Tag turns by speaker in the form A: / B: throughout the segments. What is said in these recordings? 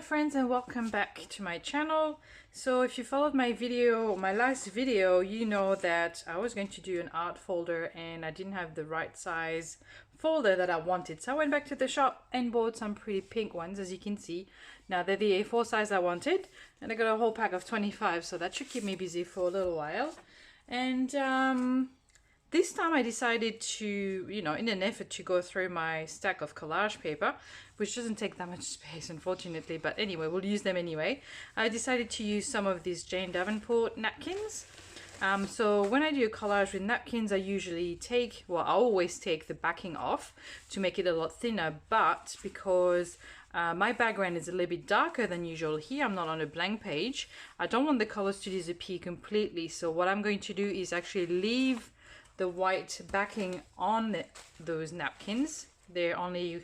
A: friends, and welcome back to my channel. So if you followed my last video, you know that I was going to do an art folder and I didn't have the right size folder that I wanted. So I went back to the shop and bought some pretty pink ones, as you can see. Now they're the A4 size I wanted, and I got a whole pack of 25, so that should keep me busy for a little while. And this time I decided to, in an effort to go through my stack of collage paper, which doesn't take that much space, unfortunately, but anyway, we'll use them anyway. I decided to use some of these Jane Davenport napkins. So when I do a collage with napkins, I always take the backing off to make it a lot thinner, but because my background is a little bit darker than usual here, I'm not on a blank page, I don't want the colors to disappear completely. So what I'm going to do is actually leave the white backing on those napkins. They only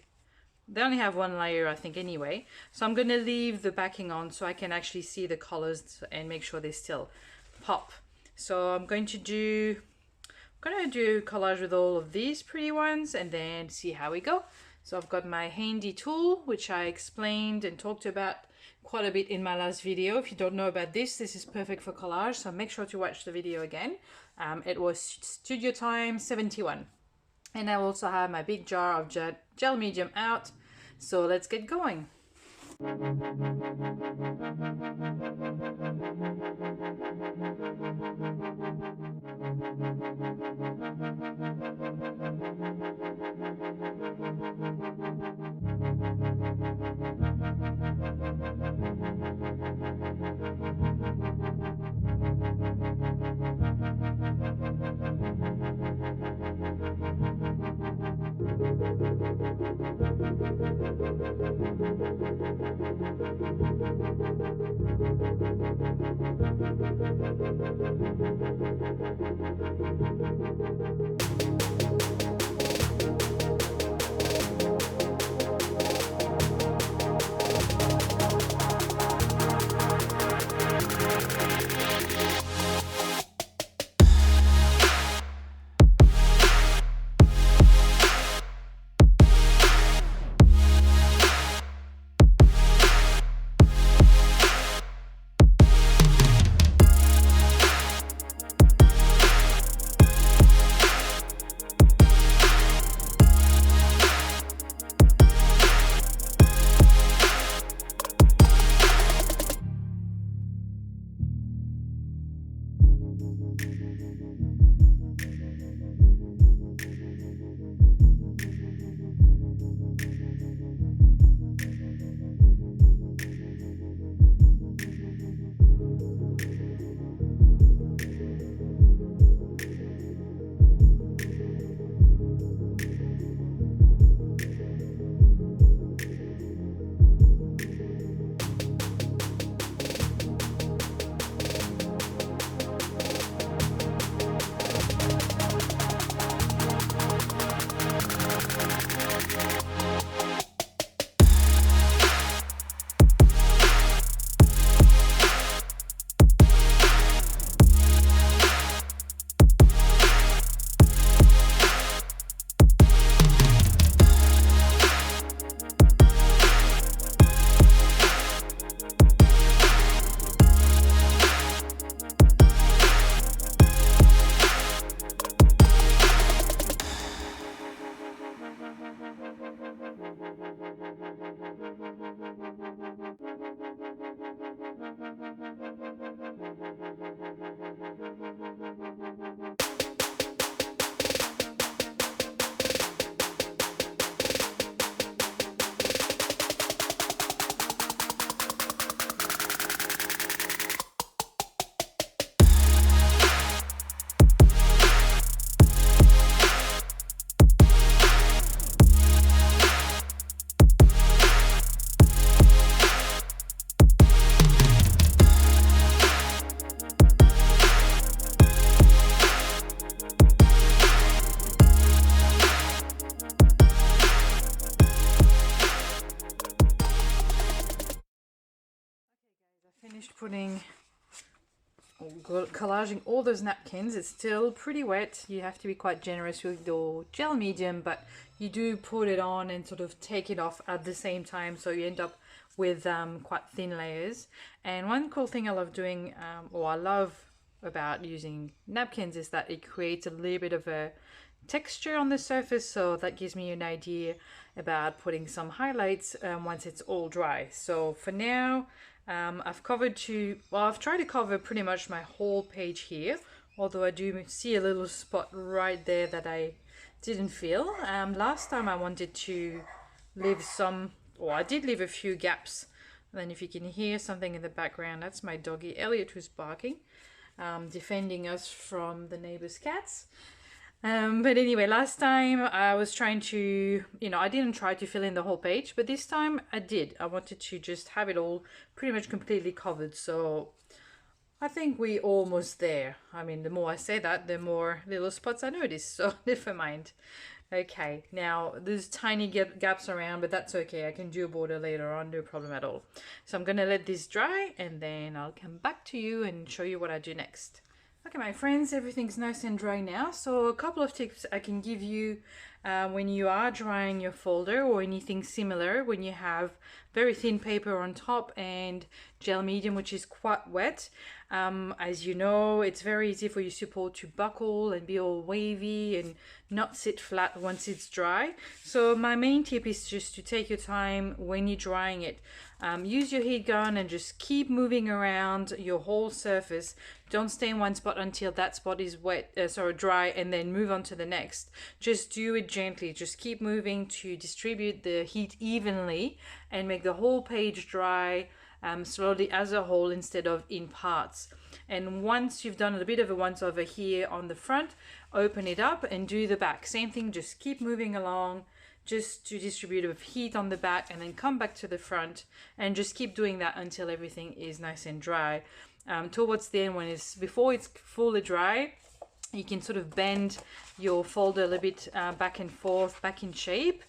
A: have one layer, I think, anyway. So I'm going to leave the backing on so I can actually see the colors and make sure they still pop. So I'm going to do collage with all of these pretty ones and then see how we go. So I've got my handy tool, which I explained and talked about quite a bit in my last video. If you don't know about this is perfect for collage, so make sure to watch the video again. It was Studio Time 71. And I also have my big jar of gel medium out. So let's get going. Collaging all those napkins. It's still pretty wet. You have to be quite generous with your gel medium, but you do put it on and sort of take it off at the same time, so you end up with quite thin layers. And one cool thing I love doing, or I love about using napkins, is that it creates a little bit of a texture on the surface, so that gives me an idea about putting some highlights once it's all dry. So for now, I've tried to cover pretty much my whole page here, although I do see a little spot right there that I didn't feel. Last time I wanted to leave some, or I did leave a few gaps. And then if you can hear something in the background, that's my doggy Elliot who's barking, defending us from the neighbor's cats. But anyway, last time I was trying to, I didn't try to fill in the whole page, but this time I did. I wanted to just have it all pretty much completely covered. So I think we're almost there. I mean, the more I say that, the more little spots I notice. So never mind. Okay, now there's tiny gaps around, but that's okay. I can do a border later on, no problem at all. So I'm gonna let this dry and then I'll come back to you and show you what I do next. Okay, my friends, everything's nice and dry now. So a couple of tips I can give you when you are drying your folder or anything similar, when you have very thin paper on top and gel medium, which is quite wet. As you know, it's very easy for your support to buckle and be all wavy and not sit flat once it's dry. So my main tip is just to take your time when you're drying it. Use your heat gun and just keep moving around your whole surface. Don't stay in one spot until that spot is dry, and then move on to the next. Just do it gently. Just keep moving to distribute the heat evenly and make the whole page dry slowly as a whole instead of in parts. And once you've done a bit of a once over here on the front, open it up and do the back. Same thing, just keep moving along just to distribute a heat on the back and then come back to the front and just keep doing that until everything is nice and dry. Towards the end, before it's fully dry, you can sort of bend your folder a little bit back and forth, back in shape,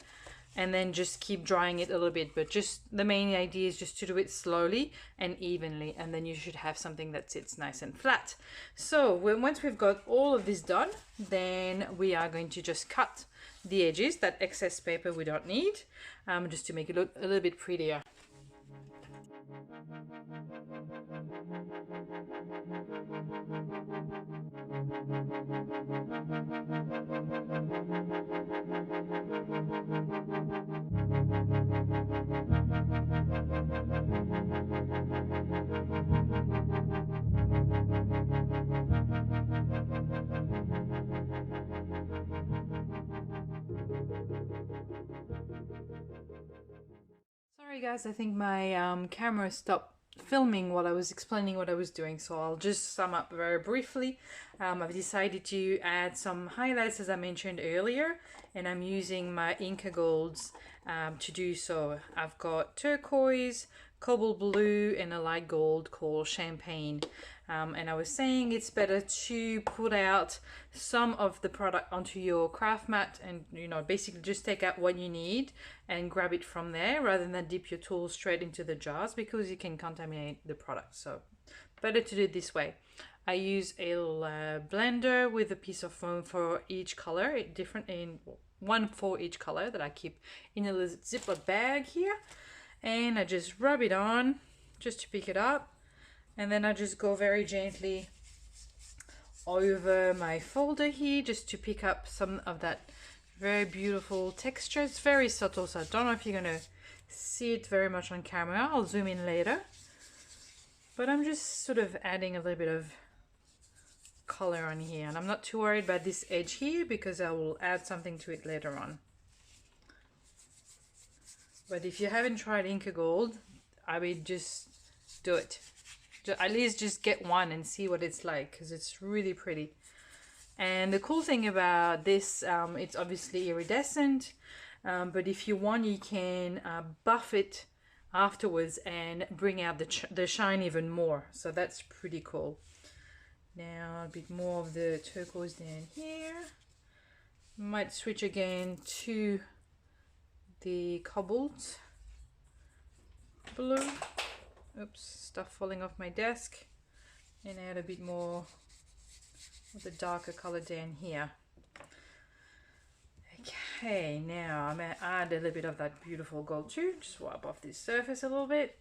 A: and then just keep drying it a little bit. But just the main idea is just to do it slowly and evenly, and then you should have something that sits nice and flat. So once we've got all of this done, then we are going to just cut the edges, that excess paper we don't need, just to make it look a little bit prettier. Sorry guys, I think my camera stopped filming while I was explaining what I was doing, so I'll just sum up very briefly. I've decided to add some highlights as I mentioned earlier, and I'm using my Inca Golds to do so. I've got turquoise, cobalt blue, and a light gold called champagne. And I was saying it's better to put out some of the product onto your craft mat and basically just take out what you need and grab it from there rather than dip your tools straight into the jars, because you can contaminate the product. So better to do it this way. I use a little blender with a piece of foam for each color, one for each color that I keep in a little Ziploc bag here, and I just rub it on just to pick it up. And then I just go very gently over my folder here just to pick up some of that very beautiful texture. It's very subtle, so I don't know if you're going to see it very much on camera. I'll zoom in later. But I'm just sort of adding a little bit of color on here. And I'm not too worried about this edge here because I will add something to it later on. But if you haven't tried Inca Gold, I would just do it. At least just get one and see what it's like, because it's really pretty. And the cool thing about this, it's obviously iridescent, but if you want, you can buff it afterwards and bring out the shine even more. So that's pretty cool. Now a bit more of the turquoise down here. Might switch again to the cobalt blue. Oops, stuff falling off my desk. And add a bit more of the darker color down here. Okay, now I'm going to add a little bit of that beautiful gold too. Just wipe off this surface a little bit.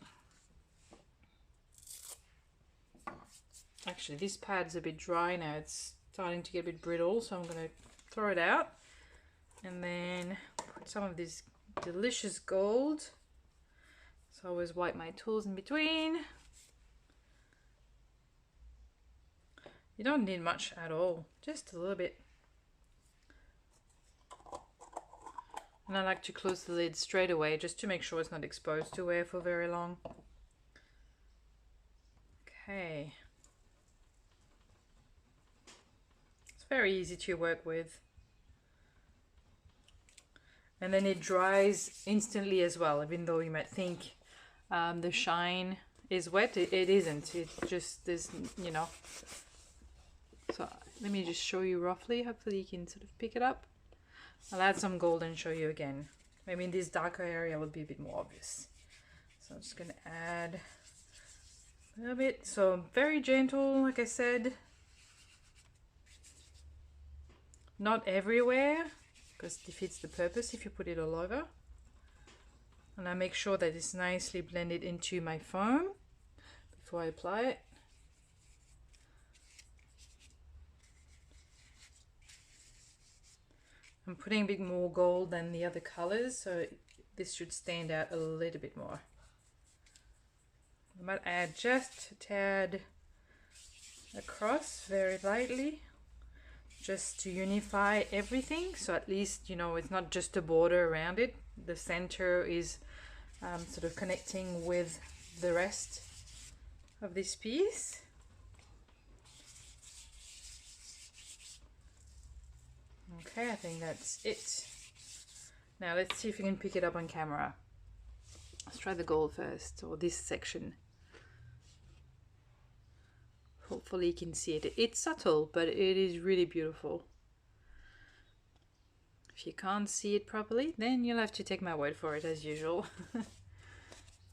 A: Actually, this pad's a bit dry now. It's starting to get a bit brittle, so I'm going to throw it out. And then put some of this delicious gold. So I always wipe my tools in between. You don't need much at all, just a little bit. And I like to close the lid straight away just to make sure it's not exposed to air for very long. Okay. It's very easy to work with. And then it dries instantly as well, even though you might think the shine is wet. It isn't. It just, there's, you know. So let me just show you roughly. Hopefully you can sort of pick it up. I'll add some gold and show you again. Maybe in this darker area will be a bit more obvious. So I'm just going to add a little bit. So very gentle, like I said. Not everywhere, because it defeats the purpose if you put it all over. And I make sure that it's nicely blended into my foam before I apply it. I'm putting a bit more gold than the other colors, so this should stand out a little bit more. I might add just a tad across very lightly, just to unify everything. So at least, you know, it's not just a border around it. The center is sort of connecting with the rest of this piece. Okay, I think that's it. Now let's see if we can pick it up on camera. Let's try the gold first, or this section. Hopefully you can see it. It's subtle, but it is really beautiful. If you can't see it properly, then you'll have to take my word for it as usual.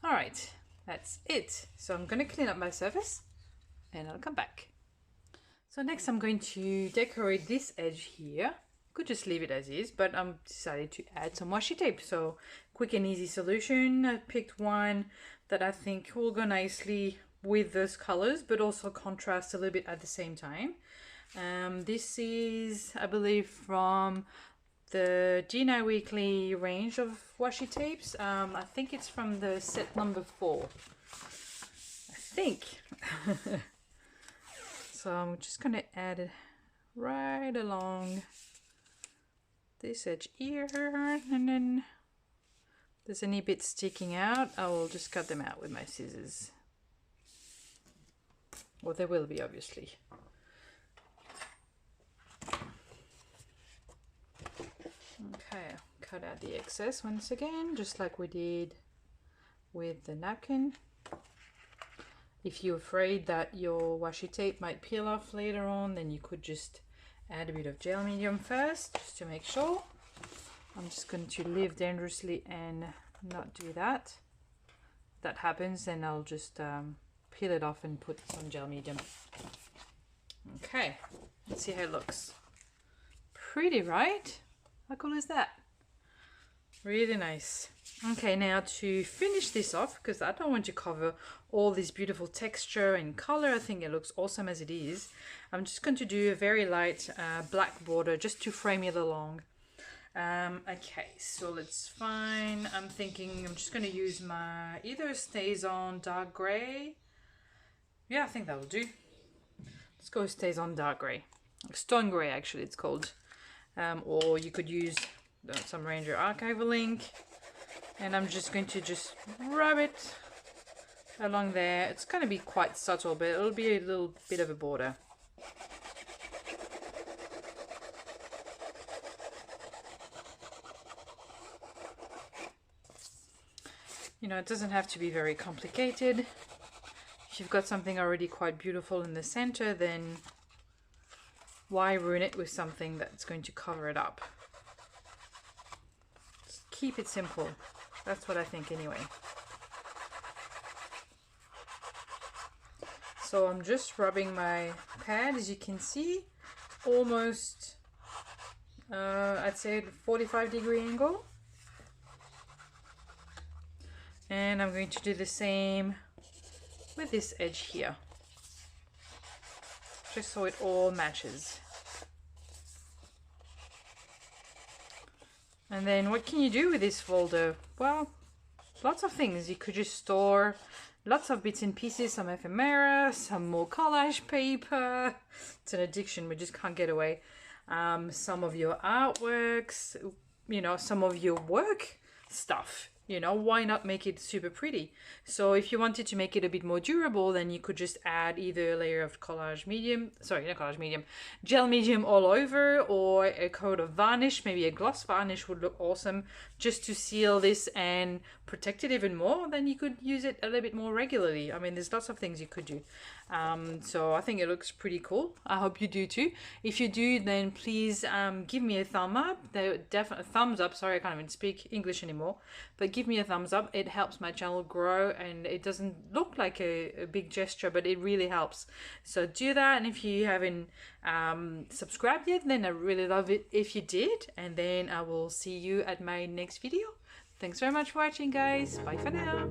A: All right, that's it. So I'm going to clean up my surface and I'll come back. So next I'm going to decorate this edge here. Could just leave it as is, but I'm decided to add some washi tape. So quick and easy solution. I picked one that I think will go nicely with those colors, but also contrast a little bit at the same time. This is, I believe, from the Gina Weekly range of washi tapes. I think it's from the set number 4. I think. So I'm just going to add it right along this edge here, and then if there's any bits sticking out, I will just cut them out with my scissors. Well, there will be, obviously. Okay, cut out the excess once again, just like we did with the napkin. If you're afraid that your washi tape might peel off later on, then you could just add a bit of gel medium first, just to make sure. I'm just going to live dangerously and not do that. If that happens, then I'll just peel it off and put some gel medium. Okay, let's see how it looks. Pretty, right? How cool is that? Really nice. Okay, now to finish this off, because I don't want to cover all this beautiful texture and color, I think it looks awesome as it is. I'm just going to do a very light black border just to frame it along. Okay, so let's find, I'm thinking I'm just going to use my either Stays On dark gray. Yeah, I think that will do. Let's go Stays On dark gray. Stone gray, actually, it's called. Or you could use some Ranger archival ink. And I'm just going to just rub it along there. It's going to be quite subtle, but it'll be a little bit of a border. You know, it doesn't have to be very complicated. If you've got something already quite beautiful in the center, then why ruin it with something that's going to cover it up? Just keep it simple. That's what I think anyway. So I'm just rubbing my pad, as you can see, almost I'd say 45-degree angle. And I'm going to do the same with this edge here, just so it all matches. And then what can you do with this folder? Well, lots of things. You could just store lots of bits and pieces, some ephemera, some more collage paper. It's an addiction, we just can't get away. Some of your artworks, you know, some of your work stuff. You know, why not make it super pretty? So if you wanted to make it a bit more durable, then you could just add either a layer of collage medium, sorry, not collage medium, gel medium all over, or a coat of varnish. Maybe a gloss varnish would look awesome just to seal this and protect it even more. Then you could use it a little bit more regularly. I mean, there's lots of things you could do. So I think it looks pretty cool. I hope you do too. If you do, then please give me a thumb up. Definitely thumbs up. Sorry, I can't even speak English anymore. But give me a thumbs up. It helps my channel grow, and it doesn't look like a big gesture, but it really helps. So do that. And if you haven't subscribed yet, then I really love it if you did. And then I will see you at my next video. Thanks very much for watching, guys. Bye for now.